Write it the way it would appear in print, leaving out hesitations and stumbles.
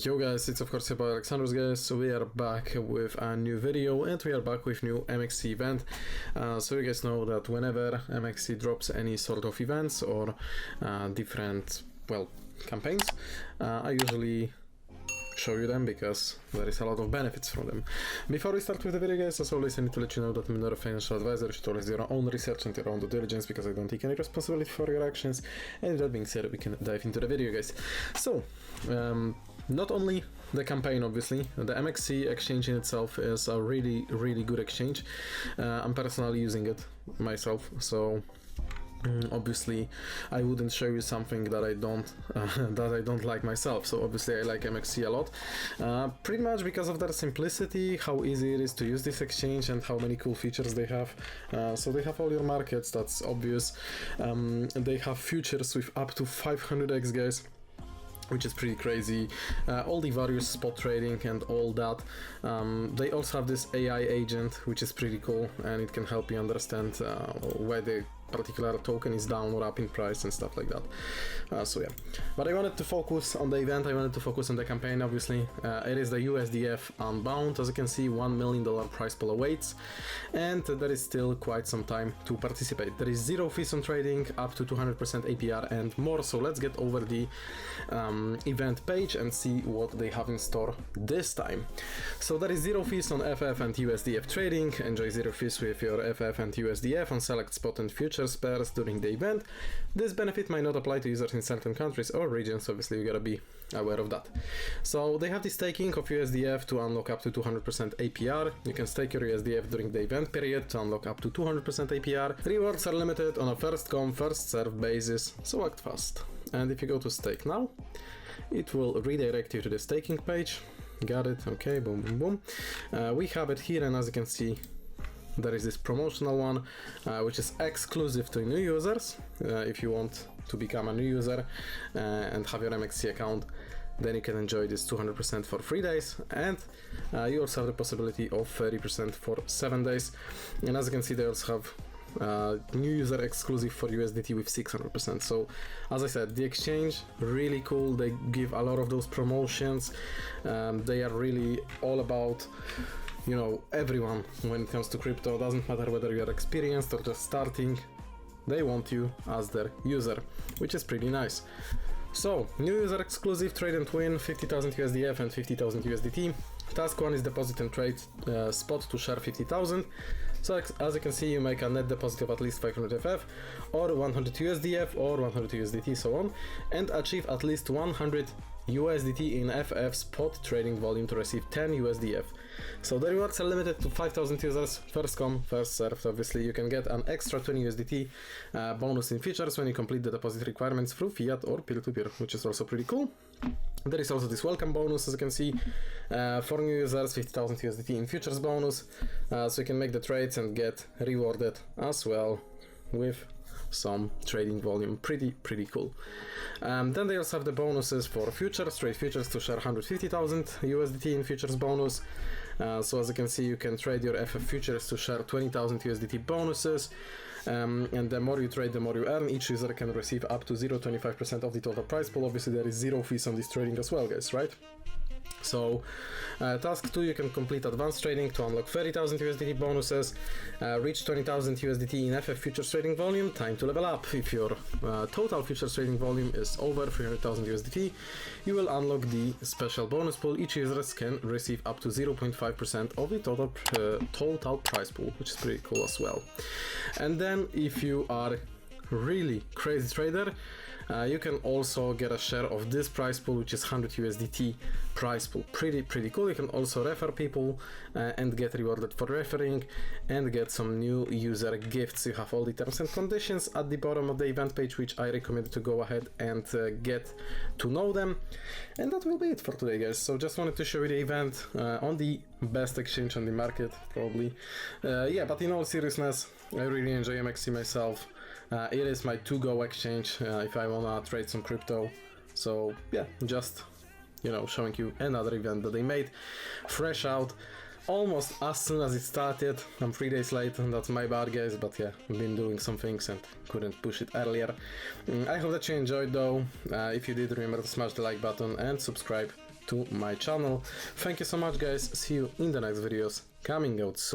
Yo guys, it's of course about Alexandrus guys, so we are back with a new video and we are back with new MEXC event. So you guys know that whenever MEXC drops any sort of events or different, well, campaigns, I usually show you them because there is a lot of benefits from them. Before we start with the video guys, as always I need to let you know that I'm not a financial advisor. You should always do your own research and your own due diligence because I don't take any responsibility for your actions. And with that being said, we can dive into the video guys. So, not only the campaign, obviously, the MEXC exchange in itself is a really good exchange. I'm personally using it myself, so obviously I wouldn't show you something that I don't like myself. So obviously I like MEXC a lot, pretty much because of their simplicity, how easy it is to use this exchange and how many cool features they have. So they have all your markets, that's obvious. They have futures with up to 500x guys, which is pretty crazy. All the various spot trading and all that. They also have this AI agent, which is pretty cool, and it can help you understand where the particular token is down or up in price and stuff like that. So yeah, but I wanted to focus on the event, I wanted to focus on the campaign obviously. It is the USDf Unbound. As you can see, $1 million prize pool awaits, and there is still quite some time to participate. There is zero fees on trading, up to 200% APR and more. So let's get over the event page and see what they have in store this time. So there is zero fees on FF and USDF trading. Enjoy zero fees with your FF and USDF on select spot and futures pairs during the event. This benefit might not apply to users in certain countries or regions, obviously you gotta be aware of that. So they have the staking of USDF to unlock up to 200% APR. You can stake your USDF during the event period to unlock up to 200% APR. Rewards are limited on a first come first served basis, so act fast. And if you go to stake now, it will redirect you to the staking page. Got it, okay, boom boom boom. We have it here, and as you can see, there is this promotional one, which is exclusive to new users. If you want to become a new user and have your MEXC account, then you can enjoy this 200% for 3 days, and you also have the possibility of 30% for 7 days. And as you can see, they also have new user exclusive for USDT with 600%. So as I said, the exchange really cool. They give a lot of those promotions. They are really all about, you know, everyone when it comes to crypto. Doesn't matter whether you're experienced or just starting, they want you as their user, which is pretty nice. So new user exclusive trade and win 50,000 USDF and 50,000 USDT. Task 1 is deposit and trade spot to share 50,000. So as you can see, you make a net deposit of at least 500 FF or 100 USDF or 100 USDT, so on, and achieve at least 100 USDT in FF spot trading volume to receive 10 USDF. So the rewards are limited to 5,000 users, first come, first served. Obviously you can get an extra 20 USDT bonus in futures when you complete the deposit requirements through fiat or peer-to-peer, which is also pretty cool. There is also this welcome bonus, as you can see, for new users, 50,000 USDT in futures bonus, so you can make the trades and get rewarded as well with some trading volume. Pretty cool. Then they also have the bonuses for futures, trade futures to share 150,000 USDT in futures bonus. So as you can see, you can trade your FF futures to share 20,000 USDT bonuses. And the more you trade, the more you earn. Each user can receive up to 0.25% of the total price pool. Obviously there is zero fees on this trading as well guys, right? So task 2, you can complete advanced trading to unlock 30,000 USDT bonuses, reach 20,000 USDT in FF futures trading volume, time to level up. If your total futures trading volume is over 300,000 USDT, you will unlock the special bonus pool. Each user can receive up to 0.5% of the total price pool, which is pretty cool as well. And then if you are really crazy trader, you can also get a share of this price pool, which is 100 USDT price pool. Pretty cool. You can also refer people and get rewarded for referring and get some new user gifts. You have all the terms and conditions at the bottom of the event page, which I recommend to go ahead and get to know them. And that will be it for today guys. So just wanted to show you the event on the best exchange on the market probably. Yeah, but in all seriousness, I really enjoy MEXC myself. It is my to-go exchange if I wanna trade some crypto. So yeah, just, you know, showing you another event that they made fresh out almost as soon as it started. I'm 3 days late, and that's my bad guys, but yeah, I've been doing some things and couldn't push it earlier. I hope that you enjoyed though. If you did, remember to smash the like button and subscribe to my channel. Thank you so much, guys. See you in the next videos coming out soon.